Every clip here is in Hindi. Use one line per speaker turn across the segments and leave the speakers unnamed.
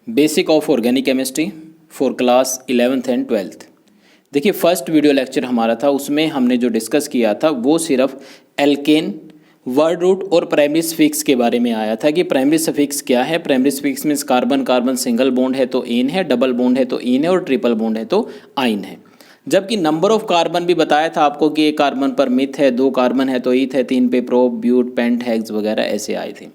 Basic of organic chemistry for class 11th and 12th। देखिए फर्स्ट वीडियो लेक्चर हमारा था, उसमें हमने जो डिस्कस किया था वो सिर्फ एल्केन, वर्ड रूट और प्राइमरी सफिक्स के बारे में आया था कि प्राइमरी सफिक्स क्या है। Primary suffix means carbon carbon single bond है तो इन है, डबल बॉन्ड है तो इन है और ट्रिपल बॉन्ड है तो आइन है। जबकि नंबर ऑफ कार्बन भी बताया था आपको कि एक कार्बन पर मिथ है, 2 कार्बन है तो ईथ है, 3 पे प्रोप, ब्यूट, पेंट, हेक्स वगैरह ऐसे आए थे।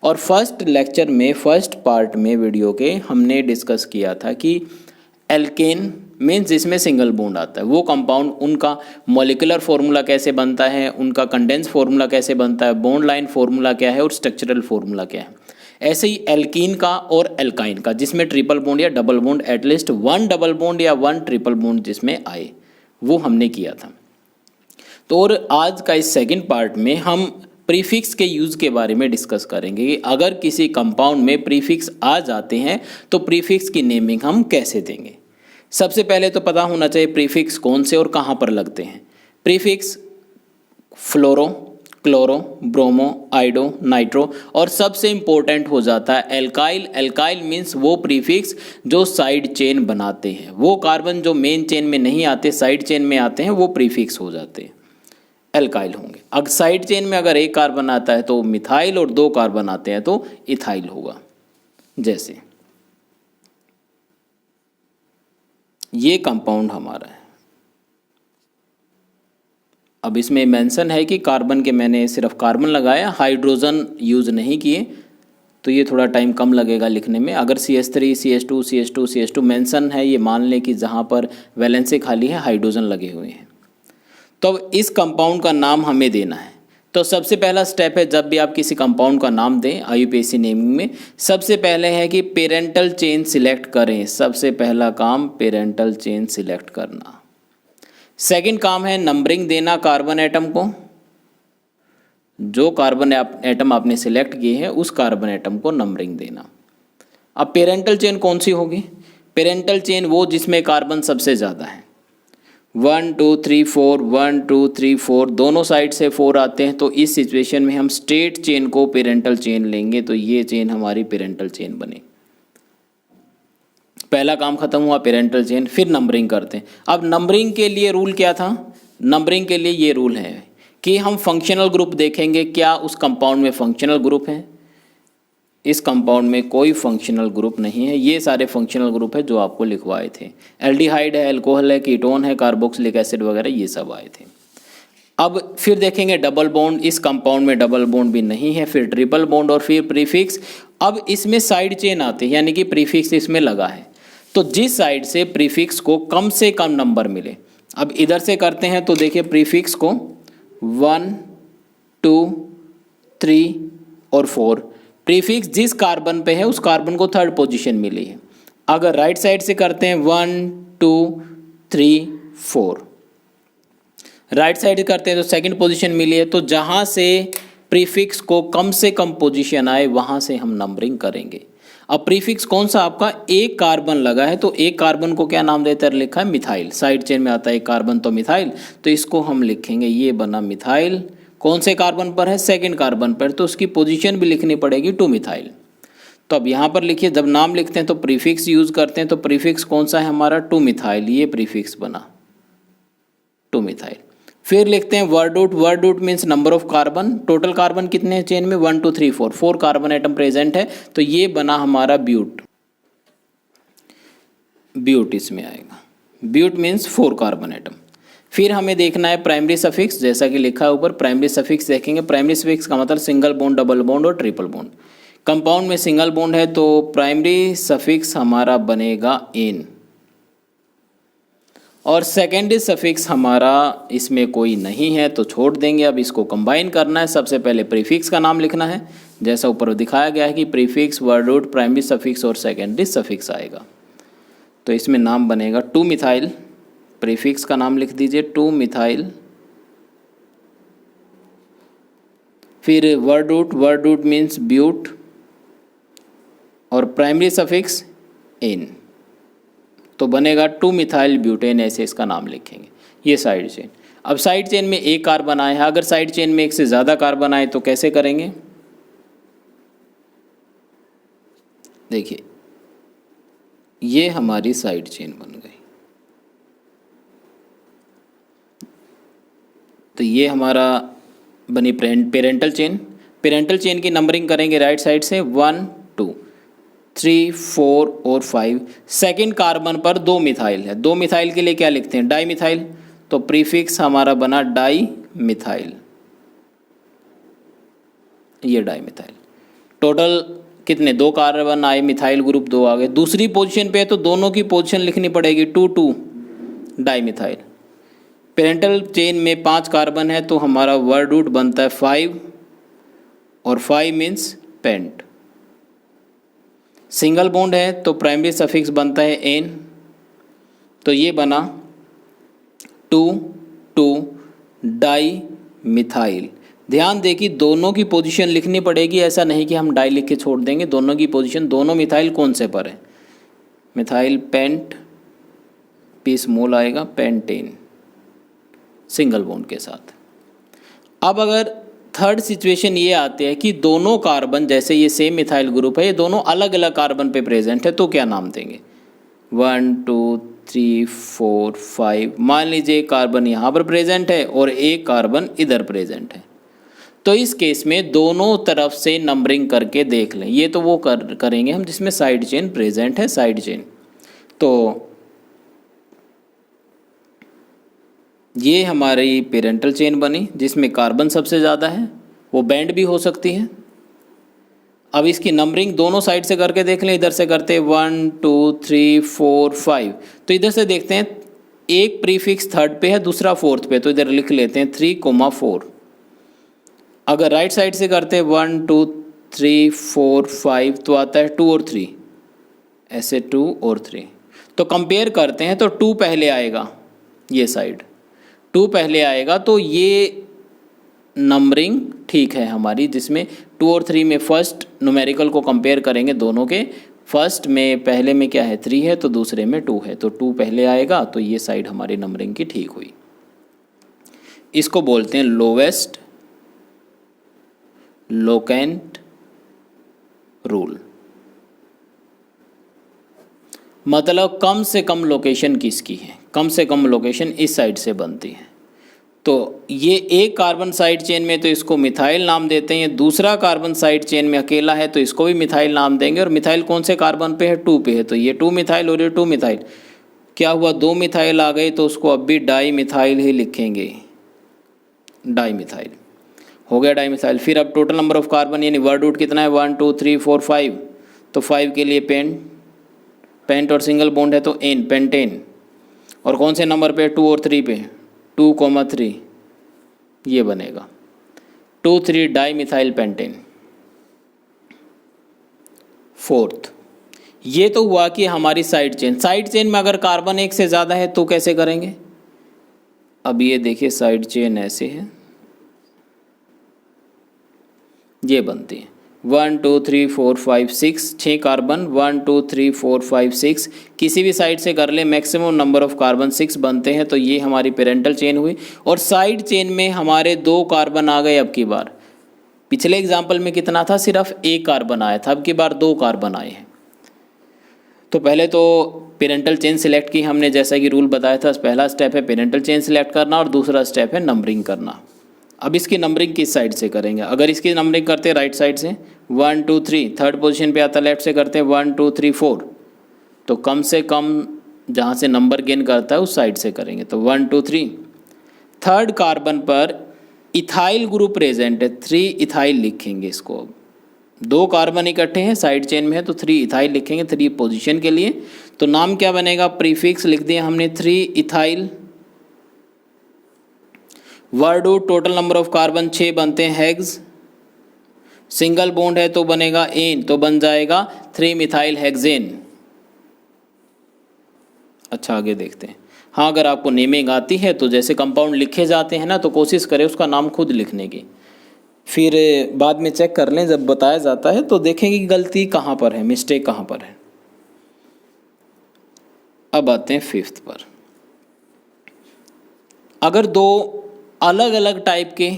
और फर्स्ट लेक्चर में फर्स्ट पार्ट में वीडियो के हमने डिस्कस किया था कि एल्केन मीन्स जिसमें सिंगल बॉन्ड आता है वो कंपाउंड, उनका मॉलिक्यूलर फॉर्मूला कैसे बनता है, उनका कंडेंस फॉर्मूला कैसे बनता है, बॉन्ड लाइन फॉर्मूला क्या है और स्ट्रक्चरल फॉर्मूला क्या है। ऐसे ही एल्कीन का और एल्काइन का जिसमें ट्रिपल बॉन्ड या double bond, at least 1 double bond या 1 ट्रिपल बॉन्ड जिसमें आए, वो हमने किया था। तो और आज का इस सेकंड पार्ट में हम प्रीफिक्स के यूज़ के बारे में डिस्कस करेंगे कि अगर किसी कंपाउंड में प्रीफिक्स आ जाते हैं तो प्रीफिक्स की नेमिंग हम कैसे देंगे। सबसे पहले तो पता होना चाहिए प्रीफिक्स कौन से और कहाँ पर लगते हैं। प्रीफिक्स फ्लोरो, क्लोरो, ब्रोमो, आइडो, नाइट्रो और सबसे इम्पोर्टेंट हो जाता है एल्काइल। एल्काइल मीन्स वो प्रीफिक्स जो साइड चेन बनाते हैं, वो कार्बन जो मेन चेन में नहीं आते साइड चेन में आते हैं वो प्रीफिक्स हो जाते हैं, एल्काइल होंगे। अगर साइड चेन में अगर एक कार्बन आता है तो मिथाइल और 2 कार्बन आते हैं तो इथाइल होगा। जैसे ये कंपाउंड हमारा है। अब इसमें मेंशन है कि कार्बन के मैंने सिर्फ कार्बन लगाया, हाइड्रोजन यूज़ नहीं किए, तो ये थोड़ा टाइम कम लगेगा लिखने में। अगर CH3, CH2, CH2, CH2 mention है, ये मान लें कि जहाँ पर वैलेंसी खाली है हाइड्रोजन लगे हुए हैं। तो अब इस कंपाउंड का नाम हमें देना है। तो सबसे पहला स्टेप है, जब भी आप किसी कंपाउंड का नाम दें IUPAC नेमिंग में, सबसे पहले है कि पेरेंटल चेन सिलेक्ट करें। सबसे पहला काम पेरेंटल चेन सिलेक्ट करना। सेकंड काम है नंबरिंग देना कार्बन एटम को। जो कार्बन एटम आपने सिलेक्ट किए हैं उस कार्बन एटम को नंबरिंग देना। अब पेरेंटल चेन कौन सी होगी? पेरेंटल चेन वो जिसमें कार्बन सबसे ज़्यादा है। 1 2 3 4, 1 2 3 4 दोनों साइड से 4 आते हैं, तो इस सिचुएशन में हम स्ट्रेट चेन को पेरेंटल चेन लेंगे, तो ये चेन हमारी पेरेंटल चेन बने। पहला काम खत्म हुआ पेरेंटल चेन। फिर नंबरिंग करते हैं। अब नंबरिंग के लिए रूल क्या था? नंबरिंग के लिए ये रूल है कि हम फंक्शनल ग्रुप देखेंगे, क्या उस कंपाउंड में फंक्शनल ग्रुप है। इस कंपाउंड में कोई फंक्शनल ग्रुप नहीं है। ये सारे फंक्शनल ग्रुप है जो आपको लिखवाए थे। एल्डिहाइड है, अल्कोहल है, कीटोन है, कार्बोक्सिलिक एसिड वगैरह ये सब आए थे। अब फिर देखेंगे डबल बॉन्ड। इस कंपाउंड में डबल बॉन्ड भी नहीं है। फिर ट्रिपल बॉन्ड और फिर प्रीफिक्स। अब इसमें साइड चेन आते हैं, यानी कि प्रीफिक्स इसमें लगा है, तो जिस साइड से प्रीफिक्स को कम से कम नंबर मिले। अब इधर से करते हैं तो देखिए प्रीफिक्स को 1 2 3 और 4, प्रीफिक्स जिस कार्बन पे है उस कार्बन को 3rd पोजीशन मिली है। अगर राइट साइड से करते हैं 1 2 3 4, राइट साइड करते हैं तो 2nd पोजीशन मिली है। तो जहाँ से प्रीफिक्स को कम से कम पोजीशन आए वहाँ से हम नंबरिंग करेंगे। अब प्रीफिक्स कौन सा आपका? एक कार्बन लगा है, तो एक कार्बन को क्या नाम देते हैं? लिखा है मिथाइल। साइड चेन में आता है एक कार्बन तो मिथाइल, तो इसको हम लिखेंगे, ये बना मिथाइल। कौन से कार्बन पर है? 2nd कार्बन पर, तो उसकी पोजीशन भी लिखनी पड़ेगी 2 मिथाइल। तो अब यहाँ पर लिखिए, जब नाम लिखते हैं तो प्रीफिक्स यूज़ करते हैं, तो प्रीफिक्स कौन सा है हमारा? 2 मिथाइल। ये प्रीफिक्स बना 2 मिथाइल। फिर लिखते हैं word root. Word root means number of carbon. Total carbon कितने हैं चेन में? 1 2 3 4, 4 कार्बन एटम प्रेजेंट है, तो ये बना हमारा ब्यूट। ब्यूट इसमें आएगा। But means 4 carbon atom. फिर हमें देखना है प्राइमरी सफिक्स, जैसा कि लिखा है ऊपर। प्राइमरी सफिक्स देखेंगे। प्राइमरी सफिक्स का मतलब सिंगल बॉन्ड, डबल बॉन्ड और ट्रिपल बॉन्ड। कंपाउंड में सिंगल बॉन्ड है तो प्राइमरी सफिक्स हमारा बनेगा इन, और सेकेंडरी सफिक्स हमारा इसमें कोई नहीं है तो छोड़ देंगे। अब इसको कंबाइन करना है। सबसे पहले प्रीफिक्स का नाम लिखना है, जैसा ऊपर दिखाया गया है कि prefix, word root, primary suffix और सेकेंडरी सफिक्स आएगा। तो इसमें नाम बनेगा 2 मिथाइल। प्रीफिक्स का नाम लिख दीजिए 2 मिथाइल। फिर word root, word root means but, और प्राइमरी सफिक्स इन, तो बनेगा 2 मिथाइल ब्यूटेन। ऐसे इसका नाम लिखेंगे। ये साइड चेन। अब साइड चेन में एक कार्बन आया है, अगर साइड चेन में एक से ज़्यादा कार्बन आए तो कैसे करेंगे? देखिए ये हमारी साइड चेन बन गई। तो ये हमारा बनी पेरेंटल चेन। पेरेंटल चेन की नंबरिंग करेंगे राइट साइड से 1 2 3 4 और 5। सेकेंड कार्बन पर 2 मिथाइल है, 2 मिथाइल के लिए क्या लिखते हैं, डाई मिथाइल। तो प्रीफिक्स हमारा बना डाई मिथाइल, ये डाई मिथाइल। टोटल कितने, 2 कार्बन आए, मिथाइल ग्रुप 2 आ गए। दूसरी पोजीशन पे है तो दोनों की पोजीशन लिखनी पड़ेगी, 2 2 डाई मिथाइल। पेरेंटल चेन में 5 कार्बन है तो हमारा वर्ड रूट बनता है 5 और 5 मीन्स पेंट। सिंगल बॉन्ड है तो प्राइमरी सफिक्स बनता है एन, तो ये बना 2 2 डाई मिथाइल। ध्यान दें कि दोनों की पोजीशन लिखनी पड़ेगी, ऐसा नहीं कि हम डाई लिख के छोड़ देंगे। दोनों की पोजीशन, दोनों मिथाइल कौन से पर है, मिथाइल पेंट, पी स्मॉल आएगा, पेंटेन सिंगल बॉन्ड के साथ। अब अगर थर्ड सिचुएशन ये आती है कि दोनों कार्बन, जैसे ये सेम मिथाइल ग्रुप है, ये दोनों अलग अलग कार्बन पे प्रेजेंट है, तो क्या नाम देंगे, 1 2 3 4 5। मान लीजिए कार्बन यहाँ पर प्रेजेंट है और एक कार्बन इधर प्रेजेंट है, तो इस केस में दोनों तरफ से नंबरिंग करके देख लें। ये तो वो करेंगे हम जिसमें साइड चेन प्रेजेंट है, साइड चेन। तो ये हमारी पेरेंटल चेन बनी जिसमें कार्बन सबसे ज़्यादा है, वो बैंड भी हो सकती है। अब इसकी नंबरिंग दोनों साइड से करके देख लें। इधर से करते हैं 1 2 3 4 5, तो इधर से देखते हैं एक प्रीफिक्स थर्ड पे है, दूसरा फोर्थ पे, तो इधर लिख लेते हैं 3,4। अगर राइट साइड से करते हैं 1 2 3 4 5, तो आता है 2 और 3, ऐसे 2 और 3। तो कंपेयर करते हैं तो 2 पहले आएगा, ये साइड 2 पहले आएगा, तो ये नंबरिंग ठीक है हमारी, जिसमें 2 और 3 में फर्स्ट न्यूमेरिकल को कंपेयर करेंगे दोनों के। फर्स्ट में पहले में क्या है, 3 है, तो दूसरे में 2 है, तो 2 पहले आएगा, तो ये साइड हमारी नंबरिंग की ठीक हुई। इसको बोलते हैं लोवेस्ट लोकेंट रूल, मतलब कम से कम लोकेशन किसकी है, कम से कम लोकेशन इस साइड से बनती है। तो ये एक कार्बन साइड चेन में तो इसको मिथाइल नाम देते हैं, दूसरा कार्बन साइड चेन में अकेला है तो इसको भी मिथाइल नाम देंगे। और मिथाइल कौन से कार्बन पे है, 2 पे है, तो ये 2 मिथाइल और ये 2 मिथाइल। क्या हुआ, 2 मिथाइल आ गए, तो उसको अब भी डाई मिथाइल ही लिखेंगे, डाई मिथाइल हो गया, डाई मिथाइल। फिर अब टोटल नंबर ऑफ कार्बन यानी वर्ड रूट कितना है, 1 2 3 4 5, तो 5 के लिए पेंट और सिंगल बॉन्ड है तो एन, पेंटेन। और कौन से नंबर पे, 2 और 3 पे, 2,3, ये बनेगा 2 3 डाई मिथाइल पेंटेन। फोर्थ, ये तो हुआ कि हमारी साइड चेन में अगर कार्बन एक से ज़्यादा है तो कैसे करेंगे। अब ये देखिए साइड चेन ऐसे है, ये बनती है 1 2 3 4 5 6, 6 कार्बन, 1 2 3 4 5 6, किसी भी साइड से कर ले, मैक्सिमम नंबर ऑफ कार्बन 6 बनते हैं, तो ये हमारी पेरेंटल चेन हुई। और साइड चेन में हमारे 2 कार्बन आ गए अब की बार। पिछले एग्जाम्पल में कितना था, सिर्फ 1 कार्बन आया था, अब की बार 2 कार्बन आए हैं। तो पहले तो पेरेंटल चेन सिलेक्ट की हमने, जैसा कि रूल बताया था, पहला स्टेप है पेरेंटल चेन सिलेक्ट करना और दूसरा स्टेप है नंबरिंग करना। अब इसकी नंबरिंग किस साइड से करेंगे, अगर इसकी नंबरिंग करते हैं राइट साइड से 1 2 3, थर्ड पोजीशन पे आता है, लेफ्ट से करते हैं 1 2 3 4, तो कम से कम जहाँ से नंबर गेन करता है उस साइड से करेंगे। तो 1 2 3, थर्ड कार्बन पर इथाइल ग्रुप प्रेजेंट है, 3 इथाइल लिखेंगे इसको। अब 2 कार्बन इकट्ठे हैं साइड चेन में है तो 3 इथाइल लिखेंगे 3 पोजीशन के लिए। तो नाम क्या बनेगा, प्रीफिक्स लिख दिया हमने 3 ethyl. Word root total number of carbon 6 बनते हैं, हेक्स। सिंगल बॉन्ड है तो बनेगा एन, तो बन जाएगा 3 मिथाइल हेक्सेन। अच्छा आगे देखते हैं। हाँ, अगर आपको नेमिंग आती है तो जैसे कंपाउंड लिखे जाते हैं ना, तो कोशिश करें उसका नाम खुद लिखने की, फिर बाद में चेक कर लें जब बताया जाता है तो देखेंगे कि गलती कहाँ पर है, मिस्टेक कहाँ पर है। अब आते हैं 5th पर। अगर 2 अलग अलग टाइप के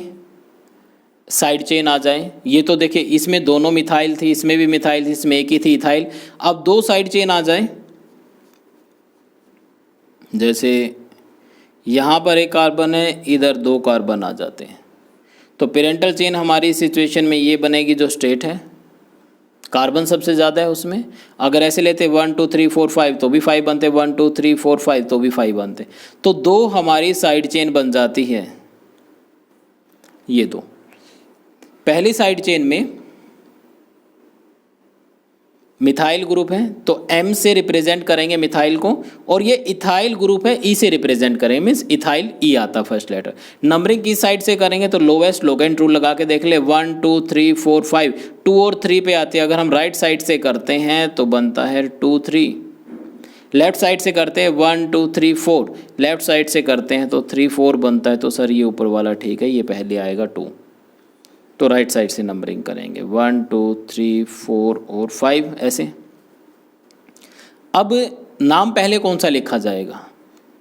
साइड चेन आ जाए, ये तो देखिए इसमें दोनों मिथाइल थी, इसमें भी मिथाइल थी, इसमें एक ही थी इथाइल। अब 2 साइड चेन आ जाए जैसे यहाँ पर एक कार्बन है, इधर 2 कार्बन आ जाते हैं, तो पेरेंटल चेन हमारी सिचुएशन में ये बनेगी जो स्टेट है, कार्बन सबसे ज़्यादा है उसमें। अगर ऐसे लेते 1 2 3 4 5 तो भी 5 बनते, 1 2 3 4 5 तो भी 5 बनते, तो 2 हमारी साइड चेन बन जाती है। ये 2 पहली साइड चेन में मिथाइल ग्रुप है, तो M से रिप्रेजेंट करेंगे मिथाइल को, और ये इथाइल ग्रुप है, E से रिप्रेजेंट करेंगे, मीन्स इथाइल E आता फर्स्ट लेटर। नंबरिंग किस साइड से करेंगे तो लोवेस्ट लोगेंट रूल लगा के देख ले, 1 2 3 4 5, 2 और 3 पे आती है। अगर हम राइट साइड से करते हैं तो बनता है 2 3, लेफ्ट साइड से करते हैं 1 2 3 4, लेफ्ट साइड से करते हैं तो 3 4 बनता है। तो सर ये ऊपर वाला ठीक है, ये पहले आएगा 2, तो राइट साइड से नंबरिंग करेंगे 1 2 3 4 और 5 ऐसे। अब नाम पहले कौन सा लिखा जाएगा?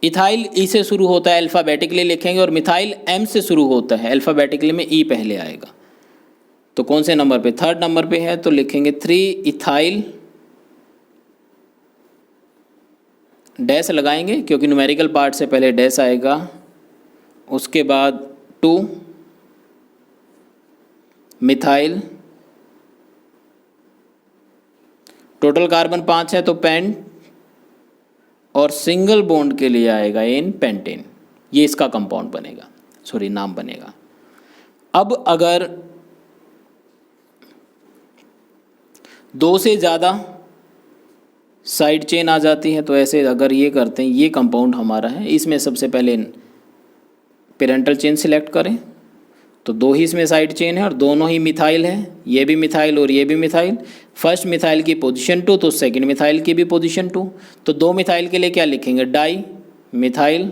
इथाइल ई से शुरू होता है, अल्फ़ाबेटिकली लिखेंगे, और मिथाइल एम से शुरू होता है, अल्फ़ाबेटिकली में ई पहले आएगा। तो कौन से नंबर पे? 3rd नंबर पे है, तो लिखेंगे 3 इथाइल, डैश लगाएंगे क्योंकि न्यूमेरिकल पार्ट से पहले डैश आएगा, उसके बाद 2 मिथाइल, टोटल कार्बन 5 है तो पेंट, और सिंगल बॉन्ड के लिए आएगा इन पेंटेन। ये इसका कंपाउंड बनेगा, सॉरी नाम बनेगा। अब अगर 2 से ज़्यादा साइड चेन आ जाती है तो ऐसे अगर ये करते हैं, ये कंपाउंड हमारा है, इसमें सबसे पहले पेरेंटल चेन सिलेक्ट करें, तो 2 ही इसमें साइड चेन है और दोनों ही मिथाइल है, ये भी मिथाइल और ये भी मिथाइल। फर्स्ट मिथाइल की पोजीशन 2 तो सेकंड मिथाइल की भी पोजीशन 2, तो 2 मिथाइल के लिए क्या लिखेंगे? Di methyl.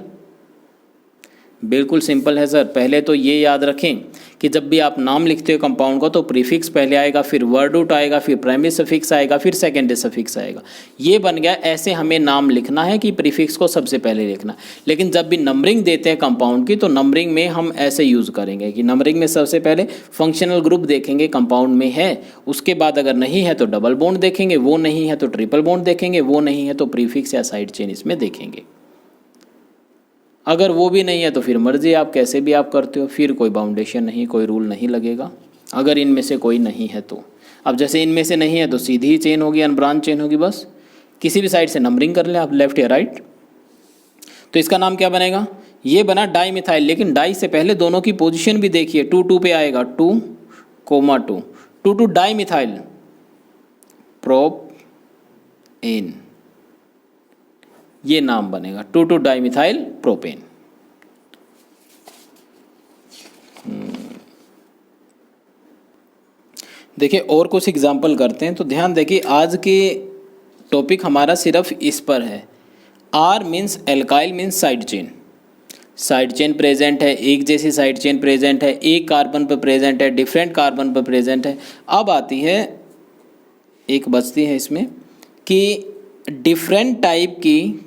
बिल्कुल सिंपल है सर। पहले तो ये याद रखें कि जब भी आप नाम लिखते हो कंपाउंड का तो प्रीफिक्स पहले आएगा, फिर वर्ड रूट आएगा, फिर प्राइमरी सफिक्स आएगा, फिर सेकेंडरी सफिक्स आएगा। ये बन गया, ऐसे हमें नाम लिखना है कि प्रीफिक्स को सबसे पहले लिखना। लेकिन जब भी नंबरिंग देते हैं कंपाउंड की तो नंबरिंग में हम ऐसे यूज़ करेंगे कि नंबरिंग में सबसे पहले फंक्शनल ग्रुप देखेंगे कंपाउंड में है, उसके बाद अगर नहीं है तो डबल बॉन्ड देखेंगे, वो नहीं है तो ट्रिपल बॉन्ड देखेंगे, वो नहीं है तो प्रीफिक्स या साइड चेन इसमें देखेंगे। अगर वो भी नहीं है तो फिर मर्जी आप कैसे भी आप करते हो, फिर कोई बाउंडेशन नहीं, कोई रूल नहीं लगेगा। अगर इनमें से कोई नहीं है तो, अब जैसे इनमें से नहीं है तो सीधी ही चेन होगी, अनब्रांच चेन होगी, बस किसी भी साइड से नंबरिंग कर लें आप, लेफ्ट या राइट। तो इसका नाम क्या बनेगा? ये बना डाई मिथाइल, लेकिन डाई से पहले दोनों की पोजिशन भी देखिए, 2 2 पे आएगा, 2 2 2 2 डाई मिथाइल प्रोप एन, ये नाम बनेगा 2 2 डाइमिथाइल प्रोपेन। देखिए और कुछ एग्जाम्पल करते हैं, तो ध्यान देखिए आज के टॉपिक हमारा सिर्फ इस पर है। R means alkyl means side chain, side chain present है, एक जैसी साइड चेन प्रेजेंट है, एक कार्बन पर प्रेजेंट है, डिफरेंट कार्बन पर प्रेजेंट है। अब आती है एक बचती है इसमें कि डिफरेंट टाइप की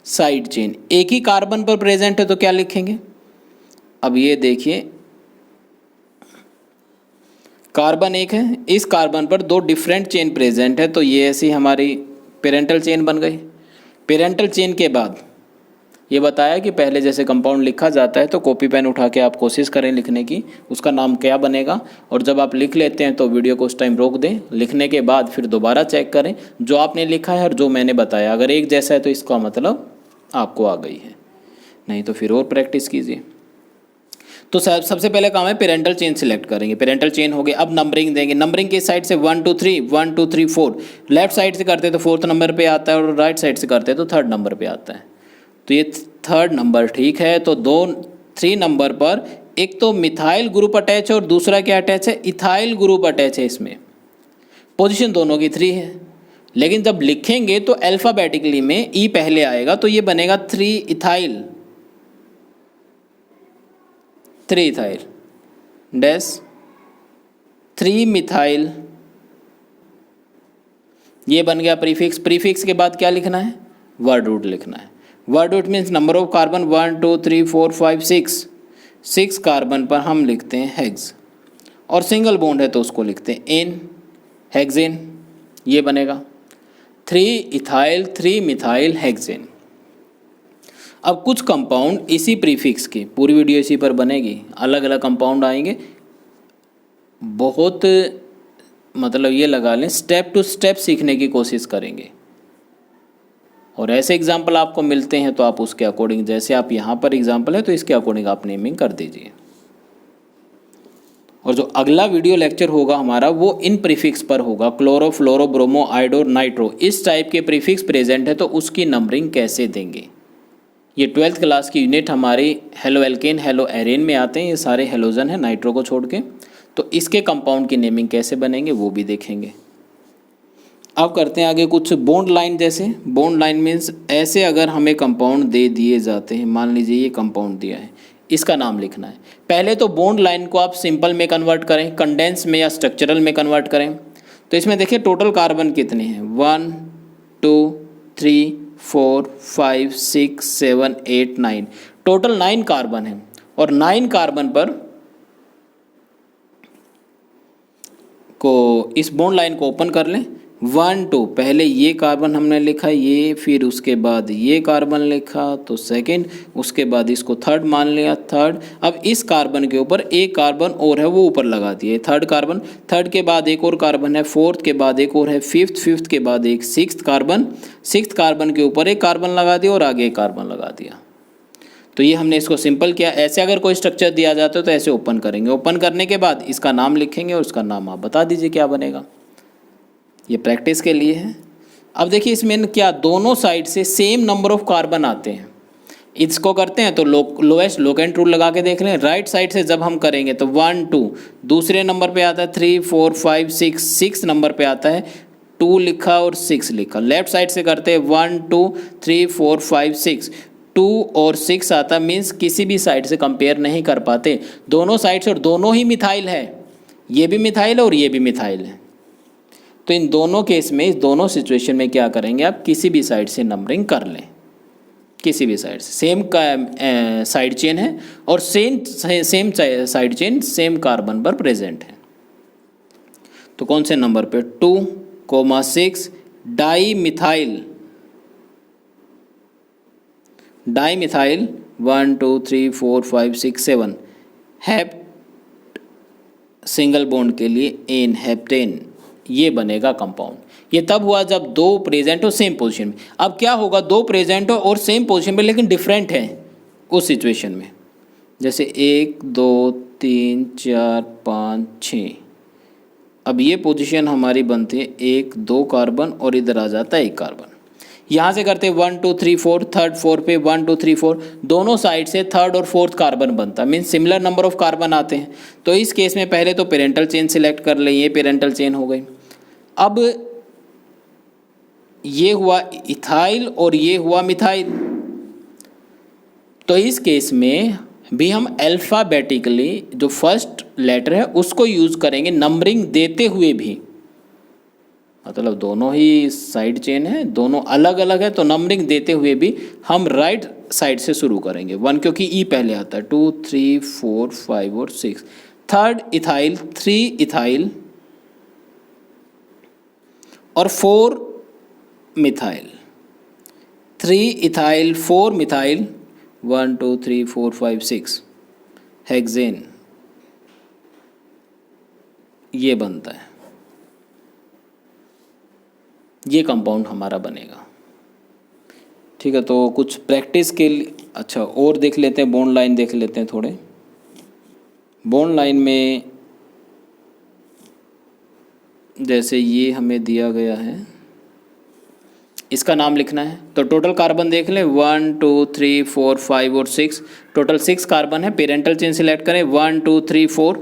साइड चेन, एक ही कार्बन पर प्रेजेंट है तो क्या लिखेंगे? अब ये देखिए कार्बन एक है, इस कार्बन पर 2 डिफरेंट चेन प्रेजेंट है, तो ये ऐसी हमारी पेरेंटल चेन बन गई। पेरेंटल चेन के बाद ये बताया कि पहले जैसे कंपाउंड लिखा जाता है तो कॉपी पेन उठा के आप कोशिश करें लिखने की, उसका नाम क्या बनेगा, और जब आप लिख लेते हैं तो वीडियो को उस टाइम रोक दें, लिखने के बाद फिर दोबारा चेक करें जो आपने लिखा है और जो मैंने बताया, अगर एक जैसा है तो इसका मतलब आपको आ गई है, नहीं तो फिर और प्रैक्टिस कीजिए। तो सबसे पहले काम है पेरेंटल चेन सिलेक्ट करेंगे, पेरेंटल चेन हो गए। अब नंबरिंग देंगे, नंबरिंग के साइड से 1 2 3 1 2 3 4, लेफ्ट साइड से करते हैं तो 4th नंबर पे आता है, और राइट साइड से करते हैं तो 3rd नंबर पे आता है। तो ये 3rd नंबर ठीक है। तो 3 नंबर पर एक तो मिथाइल ग्रुप अटैच है और दूसरा क्या अटैच है? इथाइल ग्रुप अटैच है। इसमें पोजीशन दोनों की 3 है, लेकिन जब लिखेंगे तो अल्फ़ाबेटिकली में ई पहले आएगा, तो ये बनेगा 3 इथाइल, 3 इथाइल डैश 3 मिथाइल, ये बन गया प्रीफिक्स। प्रीफिक्स के बाद क्या लिखना है? वर्ड रूट लिखना है। Word root means number of carbon 1 2 3 4 5 6 carbon पर हम लिखते हैं हेक्स, और सिंगल बॉन्ड है तो उसको लिखते हैं एन, हेक्सेन। ये बनेगा 3 इथाइल 3 मिथाइल हेक्सेन। अब कुछ कंपाउंड इसी प्रीफिक्स के, पूरी वीडियो इसी पर बनेगी, अलग अलग कंपाउंड आएंगे, बहुत मतलब ये लगा लें स्टेप टू स्टेप सीखने की कोशिश करेंगे। और ऐसे एग्जाम्पल आपको मिलते हैं तो आप उसके अकॉर्डिंग, जैसे आप यहाँ पर एग्जाम्पल है तो इसके अकॉर्डिंग आप नेमिंग कर दीजिए। और जो अगला वीडियो लेक्चर होगा हमारा वो इन प्रीफिक्स पर होगा, क्लोरो, फ्लोरो, ब्रोमो, आयोडो, नाइट्रो, इस टाइप के प्रीफिक्स प्रेजेंट है तो उसकी नंबरिंग कैसे देंगे। ये 12th क्लास की यूनिट हमारी हेलो एल्केन, हेलो एरेन में आते हैं, ये सारे हेलोजन है नाइट्रो को छोड़ के, तो इसके कंपाउंड की नेमिंग कैसे बनेंगे वो भी देखेंगे। अब करते हैं आगे कुछ बॉन्ड लाइन जैसे। बॉन्ड लाइन मीन्स ऐसे अगर हमें कंपाउंड दे दिए जाते हैं, मान लीजिए ये कंपाउंड दिया है, इसका नाम लिखना है। पहले तो बॉन्ड लाइन को आप सिंपल में कन्वर्ट करें, कंडेंस में या स्ट्रक्चरल में कन्वर्ट करें। तो इसमें देखिए टोटल कार्बन कितने हैं, 1 2 3 4 5 6 7 8 9, टोटल 9 कार्बन है। और 9 कार्बन पर को इस बॉन्ड लाइन को ओपन कर लें। 1 2, पहले ये कार्बन हमने लिखा ये, फिर उसके बाद ये कार्बन लिखा तो सेकंड, उसके बाद इसको थर्ड मान लिया थर्ड। अब इस कार्बन के ऊपर एक कार्बन और है वो ऊपर लगा दिए, थर्ड कार्बन, थर्ड के बाद एक और कार्बन है, फोर्थ के बाद एक और है, फिफ्थ, फिफ्थ के बाद एक सिक्स्थ कार्बन, सिक्स्थ कार्बन के ऊपर एक कार्बन लगा दिया और आगे एक कार्बन लगा दिया। तो ये हमने इसको सिंपल किया। ऐसे अगर कोई स्ट्रक्चर दिया जाता है तो ऐसे ओपन करेंगे, ओपन करने के बाद इसका नाम लिखेंगे और उसका नाम आप बता दीजिए क्या बनेगा। ये प्रैक्टिस के लिए है। अब देखिए इसमें क्या दोनों साइड से सेम नंबर ऑफ कार्बन आते हैं, इसको करते हैं तो लोएस्ट लोकेंट रूल लगा के देख लें। राइट साइड से जब हम करेंगे तो 1 2, दूसरे नंबर पे आता है 3 4 5 6, 6 नंबर पे आता है 2 लिखा और 6 लिखा। लेफ्ट साइड से करते हैं 1 2 3 4 5 6, 2 और 6 आता, मीन्स किसी भी साइड से कंपेयर नहीं कर पाते, दोनों साइड से, और दोनों ही मिथाइल है, ये भी मिथाइल है और ये भी मिथाइल है। तो इन दोनों केस में, इस दोनों सिचुएशन में क्या करेंगे आप, किसी भी साइड से नंबरिंग कर लें, किसी भी साइड से। सेम का साइड चेन है और same side chain same carbon पर प्रेजेंट है। तो कौन से नंबर पे, 2,6 di methyl, di methyl 1 2 3 4 5 6 7, hept single bond के लिए एन, हेप्टेन, ये बनेगा कंपाउंड। ये तब हुआ जब दो प्रेजेंट हो सेम पोजीशन में। अब क्या होगा, दो प्रेजेंट हो और सेम पोजीशन में लेकिन डिफरेंट है उस सिचुएशन में, जैसे 1 2 3 4 5 6। अब ये पोजीशन हमारी बनती है 1 2 कार्बन और इधर आ जाता है 1 कार्बन। यहाँ से करते हैं 1 2 3 4, थर्ड 4 पे 1 2 3 4, दोनों साइड से थर्ड और फोर्थ कार्बन बनता है, means similar number of carbon आते हैं। तो इस केस में पहले तो पेरेंटल चेन सिलेक्ट कर लें, ये पेरेंटल चेन हो गई। अब ये हुआ इथाइल और ये हुआ मिथाइल, तो इस केस में भी हम अल्फ़ाबेटिकली जो फर्स्ट लेटर है उसको यूज़ करेंगे नंबरिंग देते हुए भी, मतलब दोनों ही साइड चेन है, दोनों अलग अलग है, तो नंबरिंग देते हुए भी हम राइट साइड से शुरू करेंगे 1, क्योंकि ई पहले आता है, 2 3 4 5 और 6, थर्ड इथाइल, 3 इथाइल और 4 मिथाइल, 3 इथाइल 4 मिथाइल, 1 2 3 4 5 6 हेक्सेन, ये बनता है, ये कंपाउंड हमारा बनेगा। ठीक है, तो कुछ प्रैक्टिस के लिए अच्छा और देख लेते हैं, बॉन्ड लाइन देख लेते हैं थोड़े। बॉन्ड लाइन में जैसे ये हमें दिया गया है, इसका नाम लिखना है। तो टोटल कार्बन देख लें 1 2 3 4 5 और 6, टोटल 6 कार्बन है। पेरेंटल चेन सिलेक्ट करें 1 2 3 4,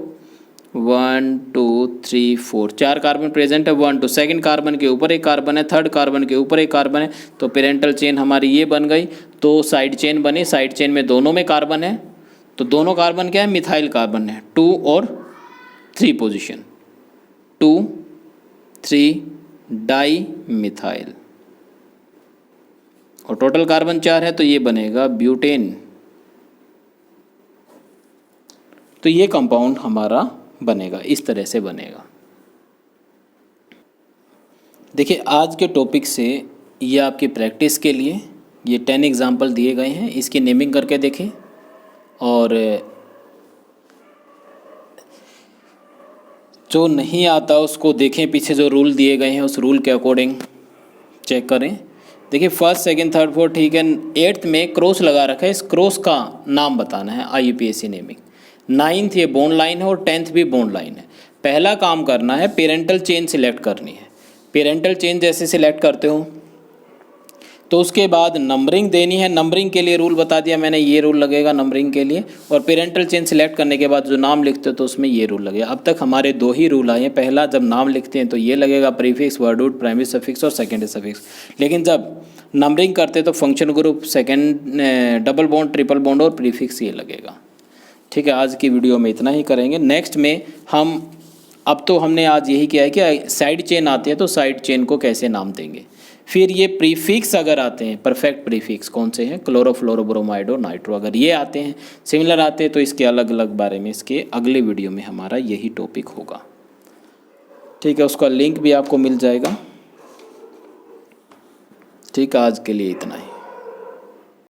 1 2 3 4, 4 कार्बन प्रेजेंट है, 1 2, सेकंड कार्बन के ऊपर एक कार्बन है, थर्ड कार्बन के ऊपर एक कार्बन है, तो पेरेंटल चेन हमारी ये बन गई। तो साइड चेन बनी, साइड चेन में दोनों में कार्बन है, तो दोनों कार्बन क्या है, मिथाइल कार्बन है, 2 और 3 पोजीशन, 2 3 डाई मिथाइल, और टोटल कार्बन 4 है तो ये बनेगा ब्यूटेन। तो ये कंपाउंड हमारा बनेगा, इस तरह से बनेगा। देखिए आज के टॉपिक से ये आपकी प्रैक्टिस के लिए, ये 10 एग्जाम्पल दिए गए हैं, इसकी नेमिंग करके देखें और जो नहीं आता उसको देखें, पीछे जो रूल दिए गए हैं उस रूल के अकॉर्डिंग चेक करें। देखिए फर्स्ट सेकंड थर्ड फोर्थ ठीक है, 8th में क्रॉस लगा रखा है, इस क्रॉस का नाम बताना है IUPAC नेमिंग। 9th ये बॉन्ड लाइन है और 10th भी बॉन्ड लाइन है। पहला काम करना है पेरेंटल चेन सिलेक्ट करनी है। पेरेंटल चेन जैसे सिलेक्ट करते हो तो उसके बाद नंबरिंग देनी है। नंबरिंग के लिए रूल बता दिया मैंने, ये रूल लगेगा नंबरिंग के लिए। और पेरेंटल चेन सिलेक्ट करने के बाद जो नाम लिखते हो तो उसमें ये रूल लगेगा। अब तक हमारे 2 ही रूल आए हैं। पहला जब नाम लिखते हैं तो ये लगेगा prefix, word root, primary suffix और सेकेंडरी सफिक्स। लेकिन जब नंबरिंग करते तो function group, second, double bond, triple bond और प्रीफिक्स ये लगेगा। ठीक है, आज की वीडियो में इतना ही करेंगे। नेक्स्ट में हम अब तो हमने आज यही किया है कि साइड चेन आते हैं तो साइड चेन को कैसे नाम देंगे। फिर ये प्रीफिक्स अगर आते हैं, परफेक्ट प्रीफिक्स कौन से हैं, क्लोरोफ्लोरोब्रोमाइड और नाइट्रो, अगर ये आते हैं, सिमिलर आते हैं तो इसके अलग अलग बारे में इसके अगले वीडियो में हमारा यही टॉपिक होगा। ठीक है, उसका लिंक भी आपको मिल जाएगा। ठीक है, आज के लिए इतना ही।